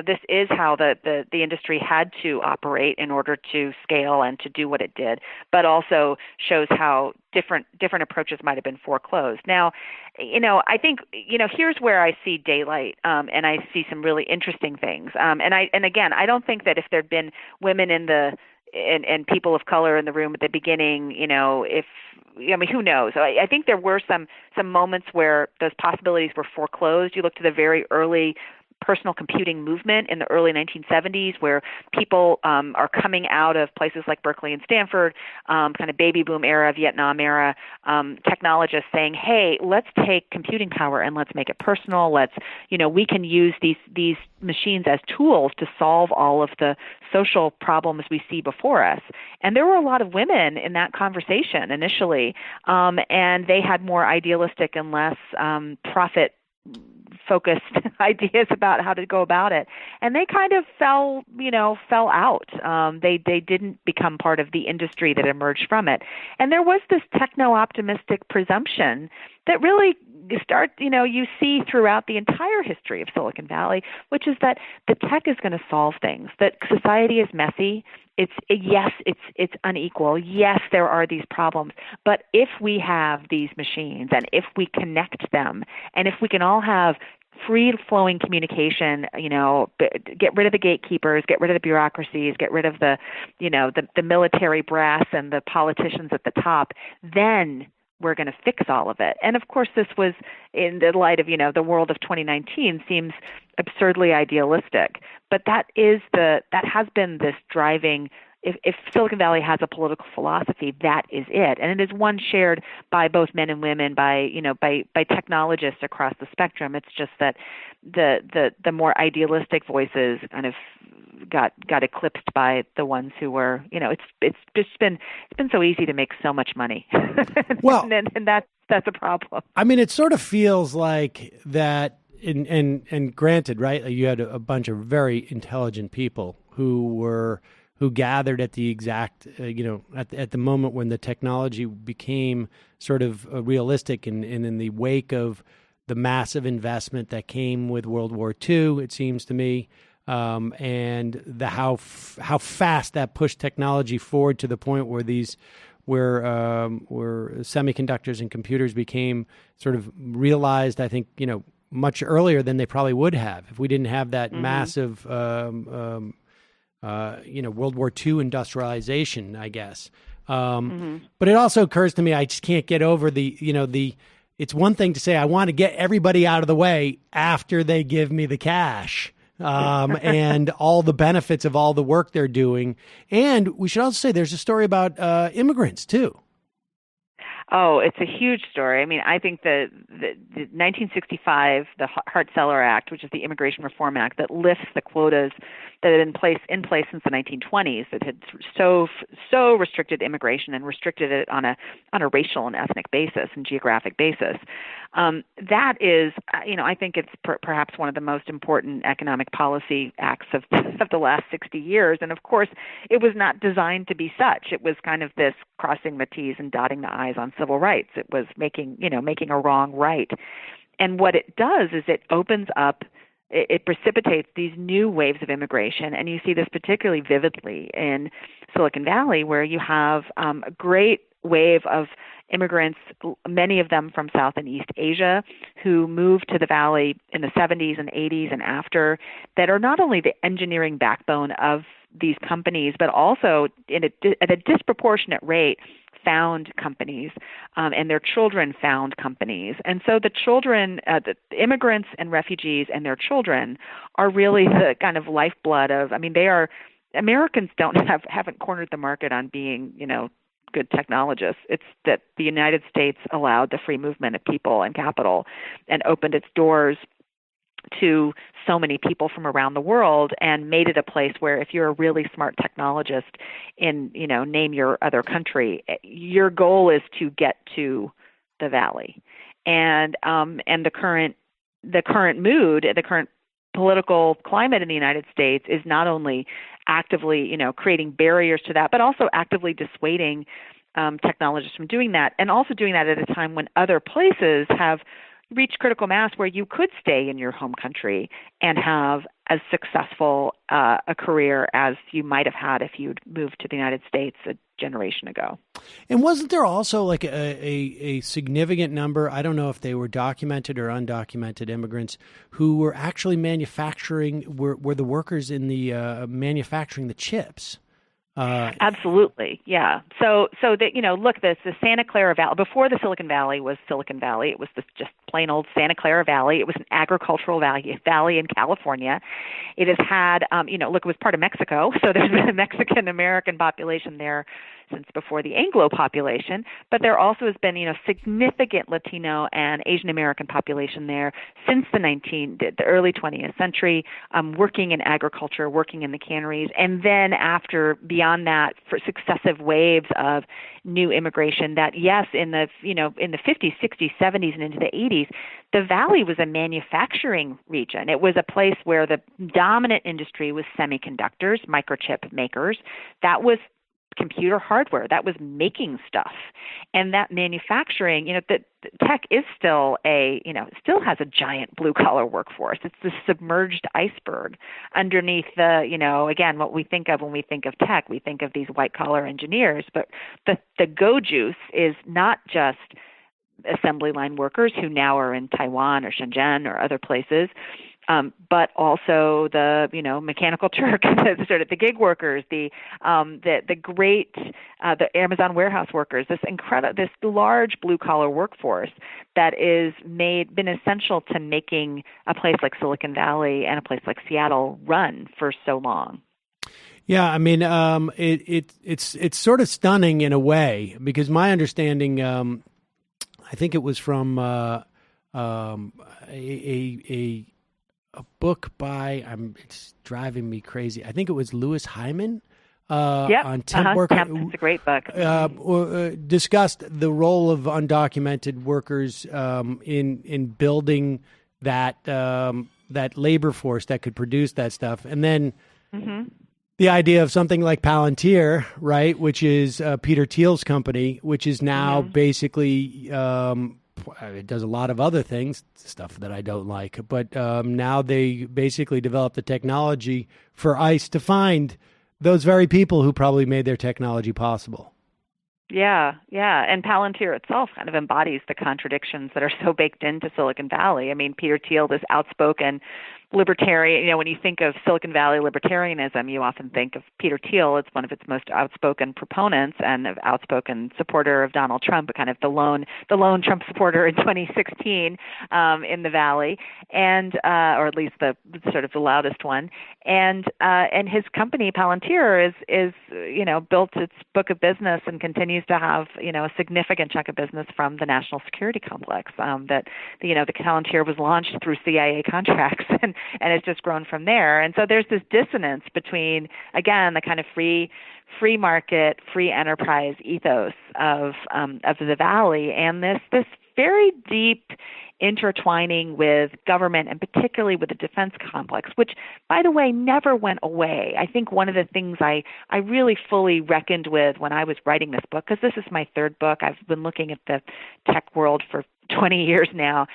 This is how the industry had to operate in order to scale and to do what it did, but also shows how different approaches might have been foreclosed. Now, I think, here's where I see daylight, and I see some really interesting things. And again, I don't think that if there'd been women and people of color in the room at the beginning, who knows? I think there were some moments where those possibilities were foreclosed. You look to the very early personal computing movement in the early 1970s, where people are coming out of places like Berkeley and Stanford, kind of baby boom era, Vietnam era, technologists saying, hey, let's take computing power and let's make it personal. We can use these machines as tools to solve all of the social problems we see before us. And there were a lot of women in that conversation initially, and they had more idealistic and less profit focused ideas about how to go about it, and they kind of fell out. They didn't become part of the industry that emerged from it, and there was this techno-optimistic presumption that really you see throughout the entire history of Silicon Valley, which is that the tech is going to solve things. That society is messy. It's unequal. Yes, there are these problems, but if we have these machines and if we connect them, and if we can all have free-flowing communication, get rid of the gatekeepers, get rid of the bureaucracies, get rid of the military brass and the politicians at the top, then we're going to fix all of it. And of course, this was in the light of, the world of 2019 seems absurdly idealistic, but that has been this driving. If Silicon Valley has a political philosophy, that is it, and it is one shared by both men and women, by technologists across the spectrum. It's just that the more idealistic voices kind of got eclipsed by the ones who were, it's been so easy to make so much money. Well, and that's a problem. I mean, it sort of feels like that. And granted, right? You had a bunch of very intelligent people who gathered at the exact, at the moment when the technology became sort of realistic, and in the wake of the massive investment that came with World War II, it seems to me, and how fast that pushed technology forward to the point where where semiconductors and computers became sort of realized, I think, much earlier than they probably would have if we didn't have that massive World War II industrialization, I guess. But it also occurs to me, I just can't get over it's one thing to say, I want to get everybody out of the way after they give me the cash, and all the benefits of all the work they're doing. And we should also say there's a story about immigrants too. Oh, it's a huge story. I mean, I think the 1965, the Hart-Celler Act, which is the Immigration Reform Act, that lifts the quotas that had been in place since the 1920s, that had so restricted immigration and restricted it on a racial and ethnic basis and geographic basis. That is, I think it's perhaps one of the most important economic policy acts of the last 60 years. And of course, it was not designed to be such. It was kind of this crossing the T's and dotting the I's on civil rights. It was making a wrong right. And what it does is it opens up, it precipitates these new waves of immigration. And you see this particularly vividly in Silicon Valley, where you have a great wave of immigrants, many of them from South and East Asia, who moved to the Valley in the 70s and 80s and after, that are not only the engineering backbone of these companies, but also at a disproportionate rate found companies, and their children found companies. And so the children, the immigrants and refugees and their children are really the kind of lifeblood of, I mean, they are, Americans haven't cornered the market on being, good technologists. It's that the United States allowed the free movement of people and capital and opened its doors to so many people from around the world and made it a place where if you're a really smart technologist in, name your other country, your goal is to get to the Valley. And the current mood, the current political climate in the United States is not only actively, creating barriers to that, but also actively dissuading technologists from doing that, and also doing that at a time when other places have reached critical mass where you could stay in your home country and have as successful a career as you might have had if you'd moved to the United States a generation ago. And wasn't there also like a significant number, I don't know if they were documented or undocumented immigrants who were actually manufacturing, were the workers in the manufacturing the chips? Absolutely, yeah. So that look, the Santa Clara Valley, before the Silicon Valley was Silicon Valley, it was just plain old Santa Clara Valley. It was an agricultural valley in California. It has had, look, it was part of Mexico, so there's been a Mexican American population there since before the Anglo population, but there also has been, significant Latino and Asian American population there since the early 20th century, working in agriculture, working in the canneries, and then beyond that, for successive waves of new immigration. That yes, in the 50s, 60s, 70s, and into the 80s, the Valley was a manufacturing region. It was a place where the dominant industry was semiconductors, microchip makers. That was computer hardware, that was making stuff. And that manufacturing, the tech is still still has a giant blue collar workforce. It's the submerged iceberg underneath again, what we think of when we think of tech, we think of these white collar engineers, but the go juice is not just assembly line workers who now are in Taiwan or Shenzhen or other places, but also the mechanical Turk, sort of the gig workers, the Amazon warehouse workers, this large blue collar workforce that been essential to making a place like Silicon Valley and a place like Seattle run for so long. Yeah, I mean, it's sort of stunning in a way, because my understanding, I think it was from a book by, it's driving me crazy, I think it was Louis Hyman on temp work. It's a great book. Discussed the role of undocumented workers in building that labor force that could produce that stuff. And then the idea of something like Palantir, right, which is Peter Thiel's company, which is now basically it does a lot of other things, stuff that I don't like, but now they basically develop the technology for ICE to find those very people who probably made their technology possible. Yeah. And Palantir itself kind of embodies the contradictions that are so baked into Silicon Valley. I mean, Peter Thiel, this outspoken libertarian, when you think of Silicon Valley libertarianism, you often think of Peter Thiel. It's one of its most outspoken proponents and an outspoken supporter of Donald Trump, kind of the lone Trump supporter in 2016 in the Valley, and or at least the sort of the loudest one. And his company Palantir is built its book of business and continues to have a significant chunk of business from the national security complex. The Palantir was launched through CIA contracts and it's just grown from there. And so there's this dissonance between, again, the kind of free market, free enterprise ethos of the Valley and this very deep intertwining with government and particularly with the defense complex, which, by the way, never went away. I think one of the things I really fully reckoned with when I was writing this book, because this is my third book, I've been looking at the tech world for 20 years now.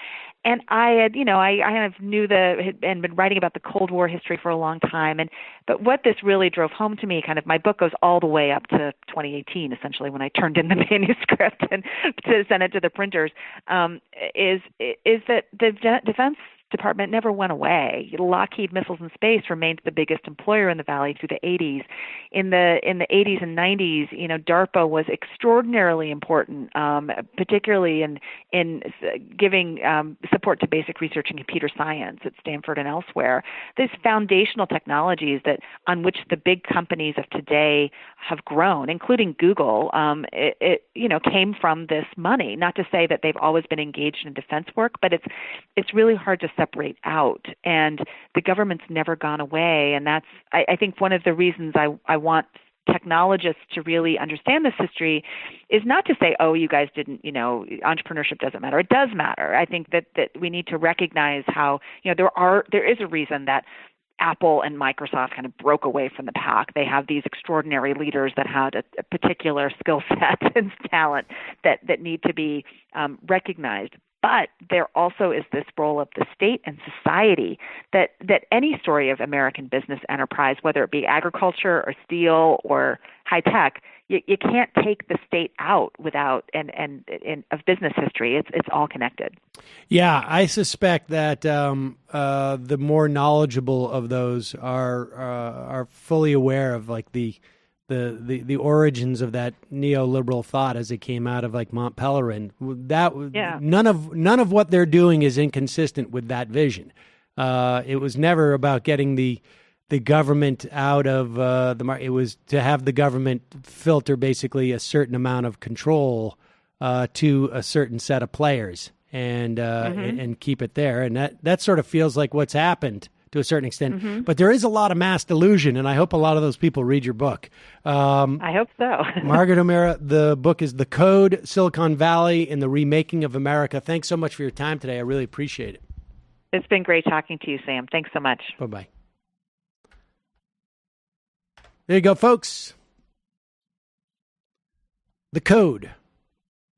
And I had, I kind of knew and been writing about the Cold War history for a long time. But what this really drove home to me, kind of my book goes all the way up to 2018, essentially, when I turned in the manuscript and to send it to the printers, is that the defense Department never went away. Lockheed Missiles and Space remained the biggest employer in the Valley through the 80s. In the 80s and 90s, DARPA was extraordinarily important, particularly in giving support to basic research in computer science at Stanford and elsewhere. These foundational technologies that on which the big companies of today have grown, including Google, came from this money. Not to say that they've always been engaged in defense work, but it's really hard to separate out, and the government's never gone away. And that's, I think, one of the reasons I want technologists to really understand this history is not to say, oh, you guys didn't, entrepreneurship doesn't matter. It does matter. I think that we need to recognize how, there is a reason that Apple and Microsoft kind of broke away from the pack. They have these extraordinary leaders that had a particular skill set and talent that need to be recognized. But there also is this role of the state and society that any story of American business enterprise, whether it be agriculture or steel or high tech, you can't take the state out without and of business history. It's all connected. Yeah, I suspect that the more knowledgeable of those are fully aware of like the origins of that neoliberal thought as it came out of like Mont Pelerin. None of what they're doing is inconsistent with that vision. It was never about getting the government out of the market. It was to have the government filter basically a certain amount of control to a certain set of players and keep it there. And that sort of feels like what's happened to a certain extent. But there is a lot of mass delusion, and I hope a lot of those people read your book. I hope so. Margaret O'Mara, the book is The Code, Silicon Valley and the Remaking of America. Thanks so much for your time today. I really appreciate it. It's been great talking to you, Sam. Thanks so much. Bye-bye. There you go, folks. The Code.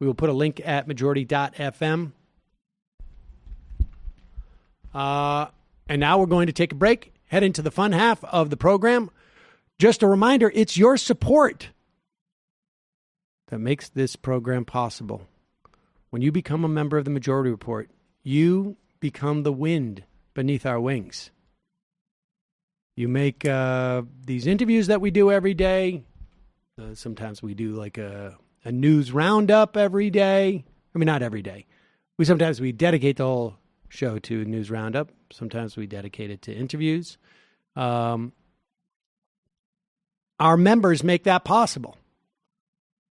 We will put a link at majority.fm. And now we're going to take a break, head into the fun half of the program. Just a reminder, it's your support that makes this program possible. When you become a member of the Majority Report, you become the wind beneath our wings. You make these interviews that we do every day. Sometimes we do like a news roundup every day. I mean, not every day. Sometimes we dedicate the whole show to a news roundup. Sometimes we dedicate it to interviews. Our members make that possible.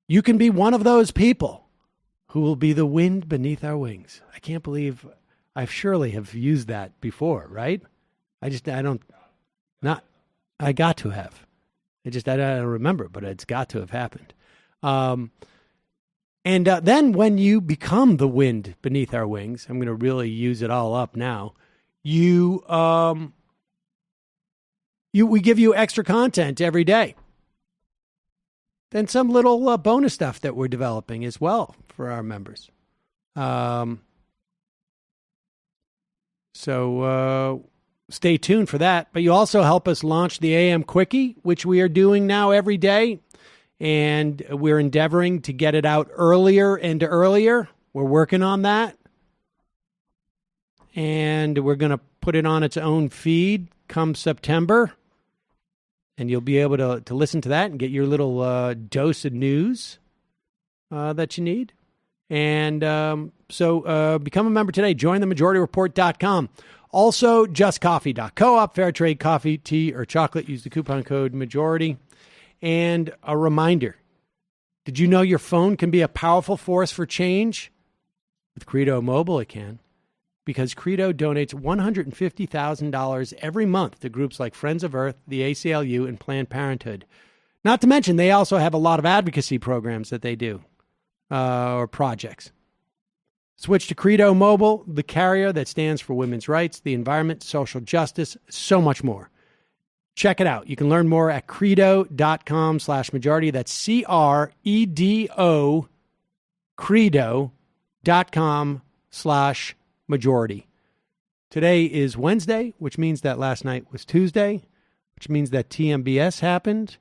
You can be one of those people who will be the wind beneath our wings. I can't believe I surely have used that before, right? I got to have. I don't remember, but it's got to have happened. And then when you become the wind beneath our wings, I'm going to really use it all up now. We give you extra content every day. Then some little bonus stuff that we're developing as well for our members. So stay tuned for that. But you also help us launch the AM Quickie, which we are doing now every day. And we're endeavoring to get it out earlier and earlier. We're working on that. And we're going to put it on its own feed come September. And you'll be able to listen to that and get your little dose of news that you need. And so become a member today. Join themajorityreport.com. Also, justcoffee.coop, fair trade coffee, tea, or chocolate. Use the coupon code MAJORITY. And a reminder, did you know your phone can be a powerful force for change? With Credo Mobile, it can. Because Credo donates $150,000 every month to groups like Friends of Earth, the ACLU, and Planned Parenthood. Not to mention, they also have a lot of advocacy programs that they do, or projects. Switch to Credo Mobile, the carrier that stands for women's rights, the environment, social justice, so much more. Check it out. You can learn more at credo.com/majority. That's CREDO, credo.com/majority. Today is Wednesday, which means that last night was Tuesday, which means that TMBS happened.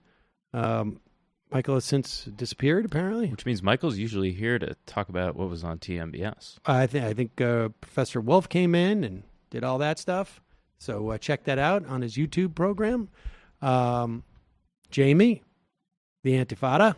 Michael has since disappeared, apparently. Which means Michael's usually here to talk about what was on TMBS. I think Professor Wolf came in and did all that stuff. So check that out on his YouTube program. Jamie, the Antifada.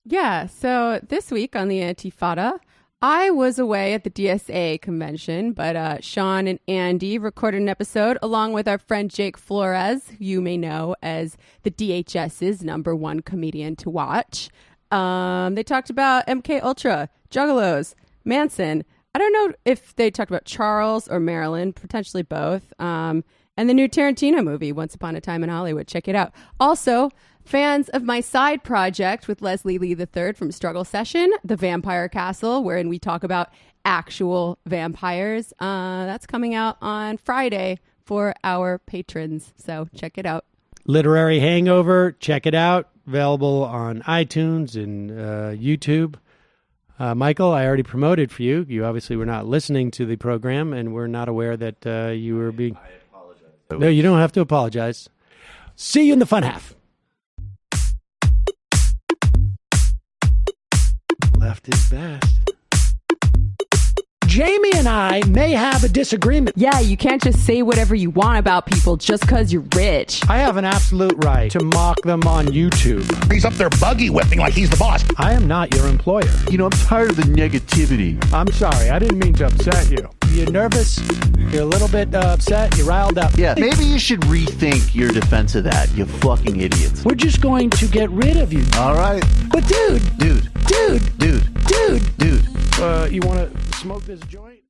Yeah, so this week on the Antifada, I was away at the DSA convention, but Sean and Andy recorded an episode along with our friend Jake Flores, who you may know as the DHS's #1 comedian to watch. They talked about MK Ultra, Juggalos, Manson. I don't know if they talked about Charles or Marilyn, potentially both. And the new Tarantino movie, Once Upon a Time in Hollywood. Check it out. Also, fans of my side project with Leslie Lee III from Struggle Session, The Vampire Castle, wherein we talk about actual vampires. That's coming out on Friday for our patrons. So check it out. Literary Hangover. Check it out. Available on iTunes and YouTube. Michael, I already promoted for you. You obviously were not listening to the program and were not aware that you were being... I apologize. No, you don't have to apologize. See you in the fun half. Left is best. Jamie and I may have a disagreement. Yeah, you can't just say whatever you want about people just because you're rich. I have an absolute right to mock them on YouTube. He's up there buggy whipping like he's the boss. I am not your employer. You know, I'm tired of the negativity. I'm sorry. I didn't mean to upset you. You're nervous. You're a little bit upset. You're riled up. Yeah, maybe you should rethink your defense of that, you fucking idiots. We're just going to get rid of you. All right. But dude. Dude. Dude. Dude. Dude. Dude. You want to smoke this joint?